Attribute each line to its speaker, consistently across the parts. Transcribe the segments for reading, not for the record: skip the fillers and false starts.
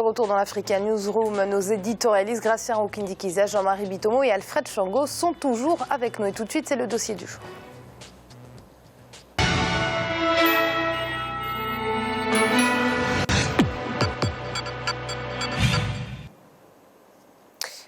Speaker 1: De retour dans l'Africa Newsroom, nos éditorialistes Gracien Rokindikiza, Jean-Marie Bitomo et Alfred Chango sont toujours avec nous. Et tout de suite, c'est le dossier du jour.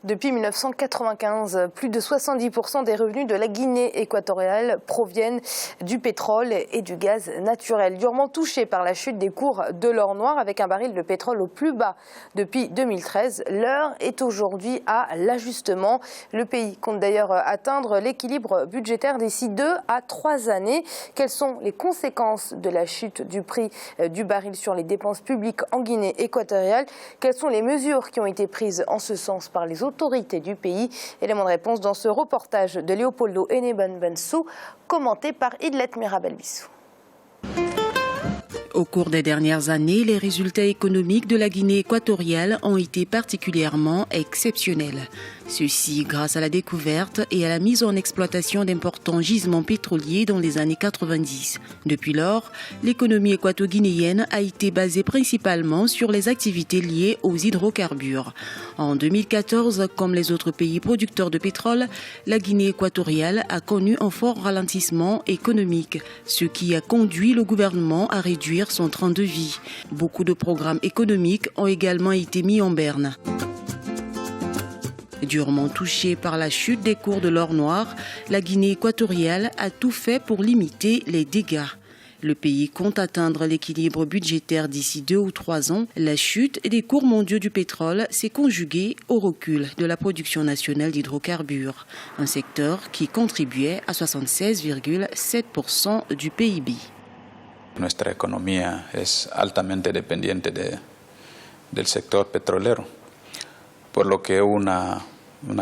Speaker 1: Depuis 1995, plus de 70% des revenus de la Guinée équatoriale proviennent du pétrole et du gaz naturel. Durement touché par la chute des cours de l'or noir avec un baril de pétrole au plus bas depuis 2013, l'heure est aujourd'hui à l'ajustement. Le pays compte d'ailleurs atteindre l'équilibre budgétaire d'ici 2 à 3 années. Quelles sont les conséquences de la chute du prix du baril sur les dépenses publiques en Guinée équatoriale? Quelles sont les mesures qui ont été prises en ce sens par les autorités du pays? Élément de réponse dans ce reportage de Léopoldo Eneban Bensou, commenté par Idlet Mirabel-Bissou.
Speaker 2: Au cours des dernières années, les résultats économiques de la Guinée équatoriale ont été particulièrement exceptionnels. Ceci grâce à la découverte et à la mise en exploitation d'importants gisements pétroliers dans les années 90. Depuis lors, l'économie équato-guinéenne a été basée principalement sur les activités liées aux hydrocarbures. En 2014, comme les autres pays producteurs de pétrole, la Guinée équatoriale a connu un fort ralentissement économique, ce qui a conduit le gouvernement à réduire son train de vie. Beaucoup de programmes économiques ont également été mis en berne. Durement touchée par la chute des cours de l'or noir, la Guinée équatoriale a tout fait pour limiter les dégâts. Le pays compte atteindre l'équilibre budgétaire d'ici 2 ou 3 ans. La chute des cours mondiaux du pétrole s'est conjuguée au recul de la production nationale d'hydrocarbures, un secteur qui contribuait à 76,7% du PIB.
Speaker 3: Nuestra economía es altamente dependiente del sector petrolero, por lo que una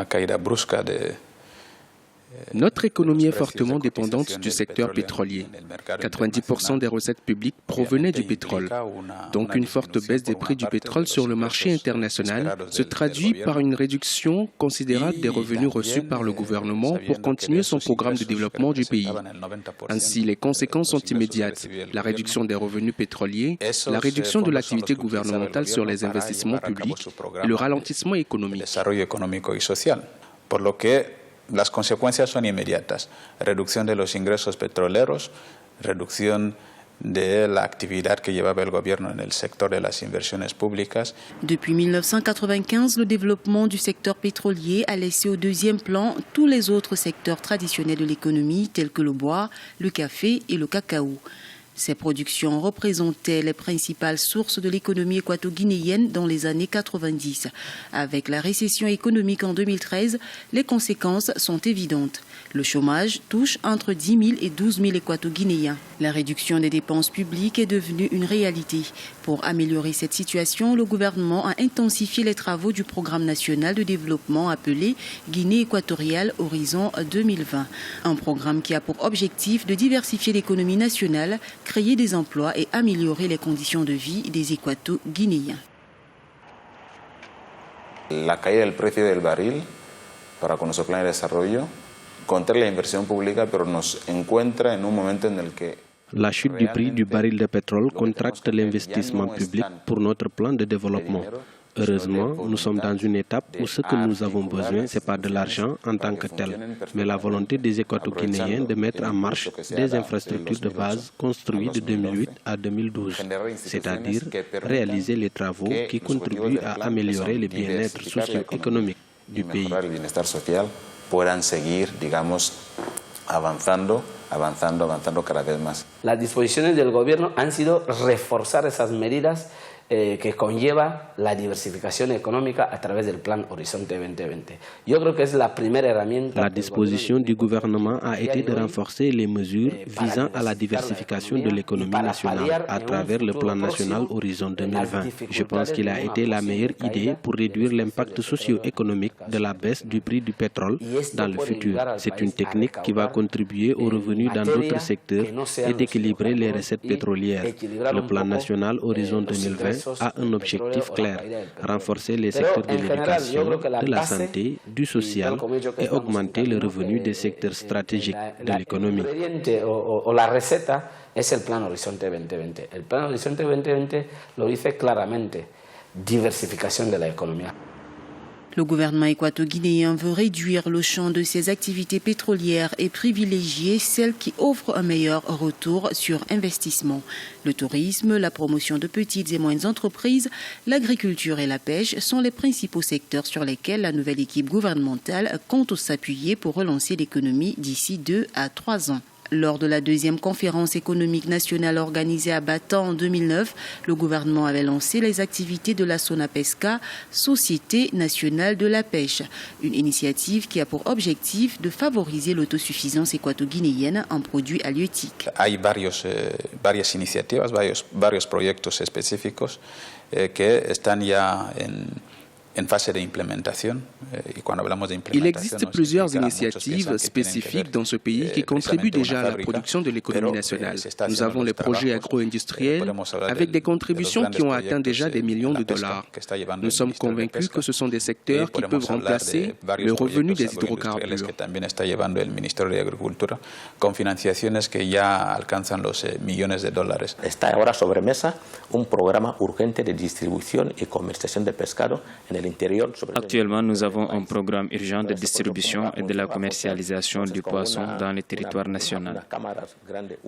Speaker 3: caída brusca de
Speaker 4: Notre économie est fortement dépendante du secteur pétrolier. 90% des recettes publiques provenaient du pétrole. Donc une forte baisse des prix du pétrole sur le marché international se traduit par une réduction considérable des revenus reçus par le gouvernement pour continuer son programme de développement du pays. Ainsi, les conséquences sont immédiates. La réduction des revenus pétroliers, la réduction de l'activité gouvernementale sur les investissements publics et le ralentissement économique.
Speaker 3: Por lo que las consecuencias son inmediatas. Reducción de los ingresos petroleros, reducción de la actividad que llevaba el gobierno en el sector de las inversiones públicas.
Speaker 2: Depuis 1995, le développement du secteur pétrolier a laissé au deuxième plan tous les autres secteurs traditionnels de l'économie tels que le bois, le café et le cacao. Ces productions représentaient les principales sources de l'économie équato-guinéenne dans les années 90. Avec la récession économique en 2013, les conséquences sont évidentes. Le chômage touche entre 10 000 et 12 000 équato-guinéens. La réduction des dépenses publiques est devenue une réalité. Pour améliorer cette situation, le gouvernement a intensifié les travaux du programme national de développement appelé Guinée équatoriale Horizon 2020. Un programme qui a pour objectif de diversifier l'économie nationale, créer des emplois et améliorer les conditions de vie des équato-guinéens.
Speaker 5: La caída del precio del barril para con nuestro plan de desarrollo, contra la inversión pública, pero nos encuentra en un momento en el que
Speaker 4: la chute du prix du baril de pétrole contracte l'investissement public pour notre plan de développement. Heureusement, nous sommes dans une étape où ce que nous avons besoin, ce n'est pas de l'argent en tant que tel, mais la volonté des équato-guinéens de mettre en marche des infrastructures de base construites de 2008 à 2012, c'est-à-dire réaliser les travaux qui contribuent à améliorer le bien-être socio-économique du pays.
Speaker 5: Puedan seguir, digamos, avanzando cada vez más.
Speaker 6: Las disposiciones del gobierno han sido reforzar esas medidas que conlleva la diversificación económica a través del plan Horizonte 2020. Yo creo que es la primera herramienta.
Speaker 4: La disposition du gouvernement a été de renforcer les mesures visant à la diversification de l'économie nationale à travers le plan national Horizon 2020. Je pense qu'il a été la meilleure idée pour réduire l'impact socio-économique de la baisse du prix du pétrole dans le futur. C'est une technique qui va contribuer aux revenus dans d'autres secteurs et d'équilibrer les recettes pétrolières. Le plan national Horizon 2020 a un objectif clair, renforcer les secteurs de l'éducation, de la santé, du social et augmenter le revenu des secteurs stratégiques de l'économie.
Speaker 6: La receta es el plan Horizonte 2020. El plan Horizonte 2020 lo dice claramente. diversification de l'économie.
Speaker 2: Le gouvernement équato-guinéen veut réduire le champ de ses activités pétrolières et privilégier celles qui offrent un meilleur retour sur investissement. Le tourisme, la promotion de petites et moyennes entreprises, l'agriculture et la pêche sont les principaux secteurs sur lesquels la nouvelle équipe gouvernementale compte s'appuyer pour relancer l'économie d'ici 2 à 3 ans. Lors de la deuxième conférence économique nationale organisée à Batam en 2009, le gouvernement avait lancé les activités de la SONAPESCA, Société nationale de la pêche, une initiative qui a pour objectif de favoriser l'autosuffisance équato-guinéenne en produits halieutiques.
Speaker 3: Hay varias iniciativas, varios proyectos específicos que están ya en fase de implementación.
Speaker 4: Il existe plusieurs initiatives spécifiques dans ce pays qui contribuent déjà à la production de l'économie nationale. Nous avons les projets agro-industriels avec des contributions qui ont atteint déjà des millions de dollars. Nous sommes convaincus que ce sont des secteurs qui peuvent remplacer le revenu des hydrocarbures.
Speaker 7: Está ahora sobre mesa un programa urgente de distribución y comercialización de pescado en el interior.
Speaker 8: Actuellement, nous avons un programme urgent de distribution et de la commercialisation du poisson dans le territoire national.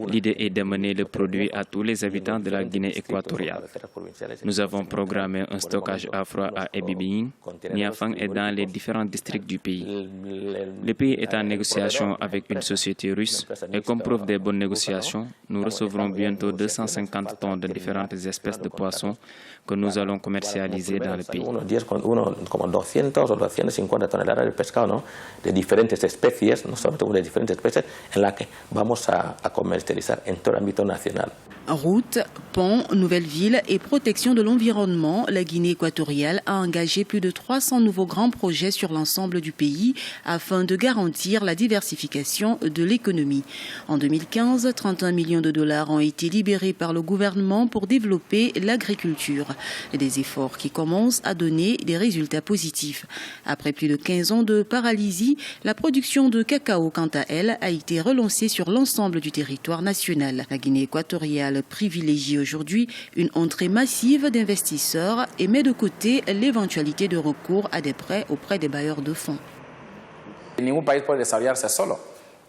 Speaker 8: L'idée est d'amener le produit à tous les habitants de la Guinée équatoriale. Nous avons programmé un stockage à froid à Ebibing, Niafang et dans les différents districts du pays. Le pays est en négociation avec une société russe et comme preuve des bonnes négociations, nous recevrons bientôt 250 tonnes de différentes espèces de poissons que nous allons commercialiser dans le pays.
Speaker 7: Como 200 o 250 toneladas de pescado, ¿no? De diferentes especies, no solamente de diferentes especies, en la que vamos a comercializar en todo el ámbito nacional.
Speaker 2: Routes, ponts, nouvelles villes et protection de l'environnement, la Guinée équatoriale a engagé plus de 300 nouveaux grands projets sur l'ensemble du pays afin de garantir la diversification de l'économie. En 2015, 31 millions de dollars ont été libérés par le gouvernement pour développer l'agriculture. Des efforts qui commencent à donner des résultats positifs. Après plus de 15 ans de paralysie, la production de cacao, quant à elle, a été relancée sur l'ensemble du territoire national. La Guinée équatoriale privilégie aujourd'hui une entrée massive d'investisseurs et met de côté l'éventualité de recours à des prêts auprès des bailleurs de fonds.
Speaker 9: Ningún país puede desarrollarse solo.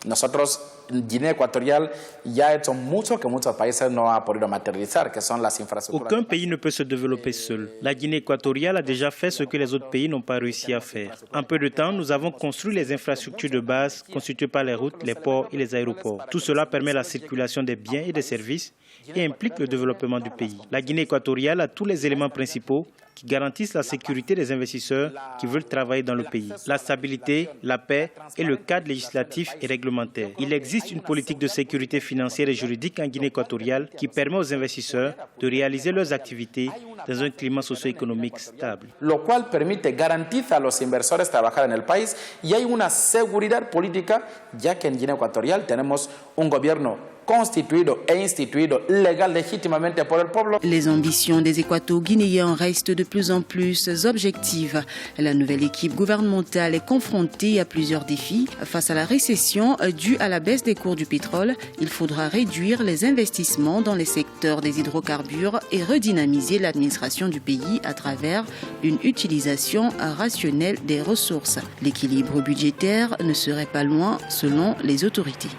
Speaker 9: Nosotros, Guinée équatoriale, ya ha hecho mucho que muchos países no han podido materializar, que son las infraestructuras.
Speaker 10: Aucun pays ne peut se développer seul. La Guinée équatoriale a déjà fait ce que les autres pays n'ont pas réussi à faire. En peu de temps, nous avons construit les infrastructures de base constituées par les routes, les ports et les aéroports. Tout cela permet la circulation des biens et des services et implique le développement du pays. La Guinée équatoriale a tous les éléments principaux qui garantissent la sécurité des investisseurs qui veulent travailler dans le pays. La stabilité, la paix et le cadre législatif et réglementaire. Il existe une politique de sécurité financière et juridique en Guinée équatoriale qui permet aux investisseurs de réaliser leurs activités dans un climat socio-économique stable.
Speaker 9: Lo cual permite, garantiza a los inversores trabajar en el país y hay una seguridad política, ya que en Guinea Ecuatorial tenemos un gobierno constituido e instituido légal légitimamente por el pueblo.
Speaker 2: Les ambitions des Équato-Guinéens restent de plus en plus objectives. La nouvelle équipe gouvernementale est confrontée à plusieurs défis. Face à la récession due à la baisse des cours du pétrole, il faudra réduire les investissements dans les secteurs des hydrocarbures et redynamiser l'administration du pays à travers une utilisation rationnelle des ressources. L'équilibre budgétaire ne serait pas loin selon les autorités.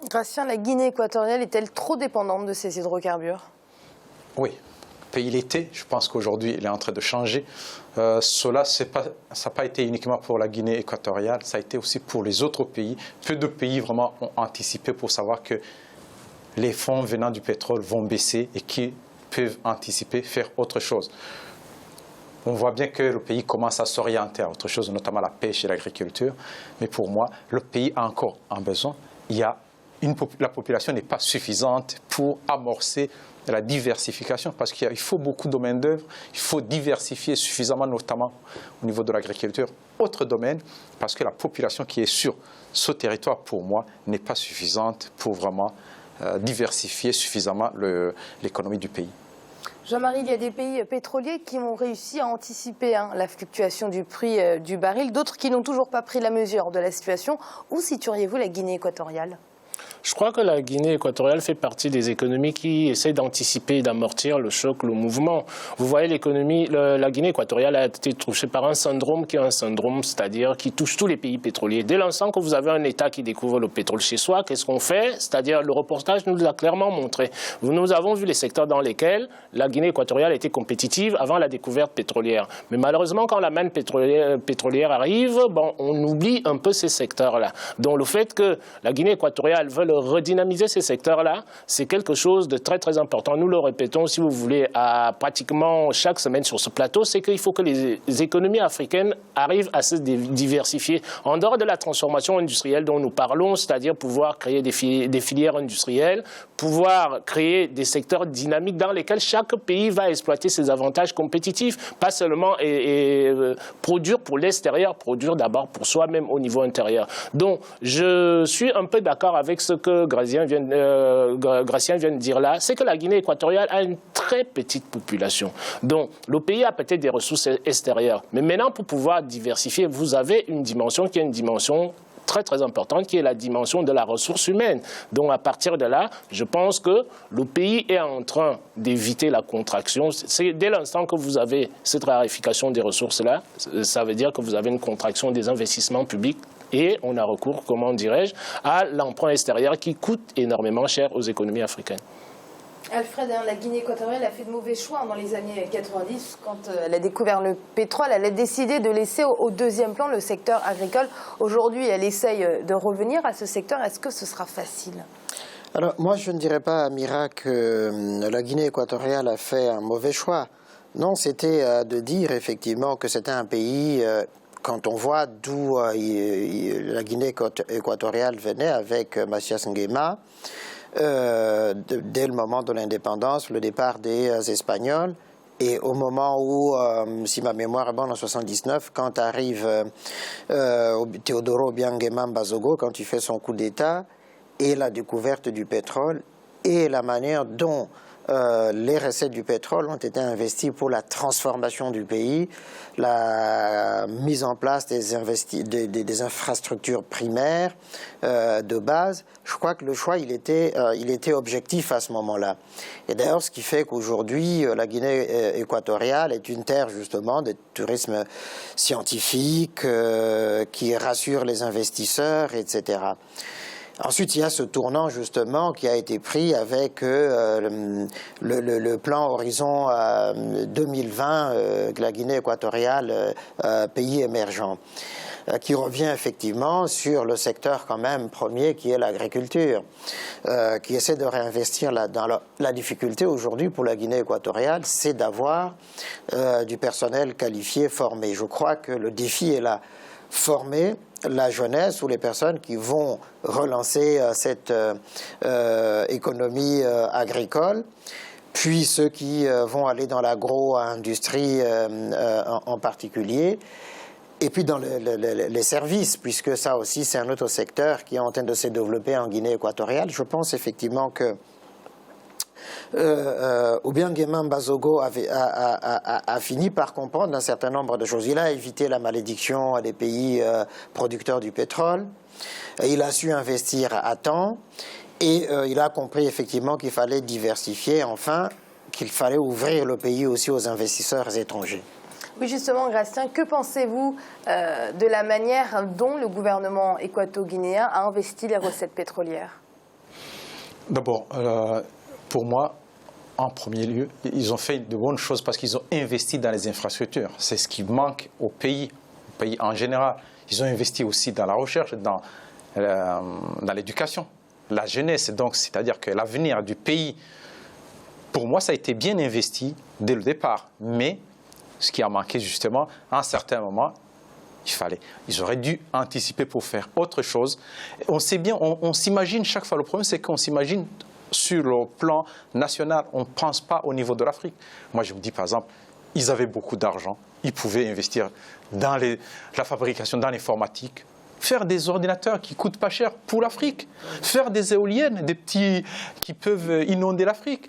Speaker 1: Gratien, la Guinée équatoriale est-elle trop dépendante de ces hydrocarbures?
Speaker 11: Oui, le pays l'était. Je pense qu'aujourd'hui, il est en train de changer. Cela, ça n'a pas été uniquement pour la Guinée équatoriale, ça a été aussi pour les autres pays. Peu de pays vraiment ont anticipé pour savoir que les fonds venant du pétrole vont baisser et qu'ils peuvent anticiper, faire autre chose. On voit bien que le pays commence à s'orienter à autre chose, notamment la pêche et l'agriculture. Mais pour moi, le pays a encore un besoin. La population n'est pas suffisante pour amorcer la diversification parce qu'il faut beaucoup de main-d'œuvre, il faut diversifier suffisamment, notamment au niveau de l'agriculture. Autre domaine, parce que la population qui est sur ce territoire, pour moi, n'est pas suffisante pour vraiment diversifier suffisamment l'économie du pays.
Speaker 1: Jean-Marie, il y a des pays pétroliers qui ont réussi à anticiper la fluctuation du prix du baril, d'autres qui n'ont toujours pas pris la mesure de la situation. Où situeriez-vous la Guinée équatoriale ?
Speaker 12: Je crois que la Guinée équatoriale fait partie des économies qui essaient d'anticiper et d'amortir le choc, le mouvement. Vous voyez, la Guinée équatoriale a été touchée par un syndrome qui est un syndrome, c'est-à-dire qui touche tous les pays pétroliers. Dès l'instant que vous avez un État qui découvre le pétrole chez soi, qu'est-ce qu'on fait? C'est-à-dire, le reportage nous l'a clairement montré. Nous avons vu les secteurs dans lesquels la Guinée équatoriale était compétitive avant la découverte pétrolière. Mais malheureusement, quand la manne pétrolière arrive, bon, on oublie un peu ces secteurs-là. Donc le fait que la Guinée équatoriale veuille redynamiser ces secteurs-là, c'est quelque chose de très très important. Nous le répétons, si vous voulez, à pratiquement chaque semaine sur ce plateau, c'est qu'il faut que les économies africaines arrivent à se diversifier. En dehors de la transformation industrielle dont nous parlons, c'est-à-dire pouvoir créer des filières industrielles, pouvoir créer des secteurs dynamiques dans lesquels chaque pays va exploiter ses avantages compétitifs, pas seulement produire pour l'extérieur, produire d'abord pour soi-même au niveau intérieur. Donc, je suis un peu d'accord avec ce que Gratien vient de dire là, c'est que la Guinée équatoriale a une très petite population. Donc, le pays a peut-être des ressources extérieures. Mais maintenant, pour pouvoir diversifier, vous avez une dimension qui est une dimension très très importante, qui est la dimension de la ressource humaine. Donc à partir de là, je pense que le pays est en train d'éviter la contraction. C'est dès l'instant que vous avez cette raréfaction des ressources-là, ça veut dire que vous avez une contraction des investissements publics et on a recours, comment dirais-je, à l'emprunt extérieur qui coûte énormément cher aux économies africaines.
Speaker 1: Alfred, la Guinée équatoriale a fait de mauvais choix dans les années 90. Quand elle a découvert le pétrole, elle a décidé de laisser au deuxième plan le secteur agricole. Aujourd'hui, elle essaye de revenir à ce secteur. Est-ce que ce sera facile ?
Speaker 13: Alors, moi, je ne dirais pas, Amira, que la Guinée équatoriale a fait un mauvais choix. Non, c'était de dire effectivement que c'était un pays... Quand on voit d'où la Guinée équatoriale venait avec Mathias Nguema, dès le moment de l'indépendance, le départ des Espagnols, et au moment où, si ma mémoire est bonne, en 1979, quand arrive Teodoro Obiang Bazogo, quand il fait son coup d'État, et la découverte du pétrole, et la manière dont les recettes du pétrole ont été investies pour la transformation du pays, la mise en place des infrastructures primaires de base. Je crois que le choix, il était objectif à ce moment-là. Et d'ailleurs, ce qui fait qu'aujourd'hui, la Guinée équatoriale est une terre justement de tourisme scientifique qui rassure les investisseurs, etc. Ensuite, il y a ce tournant, justement, qui a été pris avec le plan Horizon 2020 de la Guinée équatoriale, pays émergent, qui revient effectivement sur le secteur quand même premier, qui est l'agriculture, qui essaie de réinvestir là-dedans. La difficulté aujourd'hui pour la Guinée équatoriale, c'est d'avoir du personnel qualifié, formé. Je crois que le défi est là. Former la jeunesse ou les personnes qui vont relancer cette économie agricole, puis ceux qui vont aller dans l'agro-industrie en particulier, et puis dans les services, puisque ça aussi c'est un autre secteur qui est en train de se développer en Guinée équatoriale. Je pense effectivement que Obiang Bazogo a fini par comprendre un certain nombre de choses. Il a évité la malédiction des pays producteurs du pétrole, il a su investir à temps et il a compris effectivement qu'il fallait diversifier, enfin qu'il fallait ouvrir le pays aussi aux investisseurs étrangers.
Speaker 1: Oui, justement, Gratien, que pensez-vous de la manière dont le gouvernement équato-guinéen a investi les recettes pétrolières ?
Speaker 11: D'abord, pour moi, en premier lieu, ils ont fait de bonnes choses parce qu'ils ont investi dans les infrastructures. C'est ce qui manque au pays en général. Ils ont investi aussi dans la recherche, dans l'éducation, la jeunesse. Donc, c'est-à-dire que l'avenir du pays, pour moi, ça a été bien investi dès le départ. Mais ce qui a manqué justement, à un certain moment, ils auraient dû anticiper pour faire autre chose. On sait bien, on s'imagine chaque fois. Le problème, c'est qu'on s'imagine sur le plan national, on ne pense pas au niveau de l'Afrique. Moi, je me dis, par exemple, ils avaient beaucoup d'argent, ils pouvaient investir dans la fabrication, dans l'informatique, faire des ordinateurs qui ne coûtent pas cher pour l'Afrique, faire des éoliennes, des petits qui peuvent inonder l'Afrique.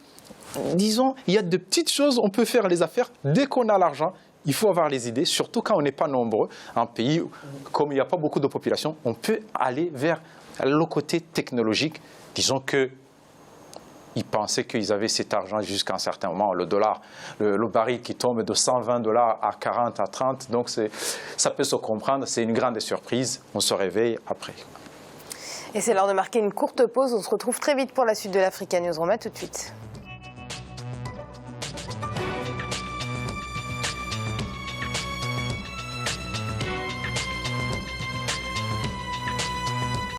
Speaker 11: Disons, il y a de petites choses, on peut faire les affaires. Dès qu'on a l'argent, il faut avoir les idées, surtout quand on n'est pas nombreux. Un pays, comme il n'y a pas beaucoup de population, on peut aller vers le côté technologique Disons que ils pensaient qu'ils avaient cet argent jusqu'à un certain moment. Le dollar, le baril qui tombe de 120 $ à 40, à 30, donc ça peut se comprendre. C'est une grande surprise. On se réveille après.
Speaker 1: Et c'est l'heure de marquer une courte pause. On se retrouve très vite pour la suite de l'Africa Newsroom. À tout de suite.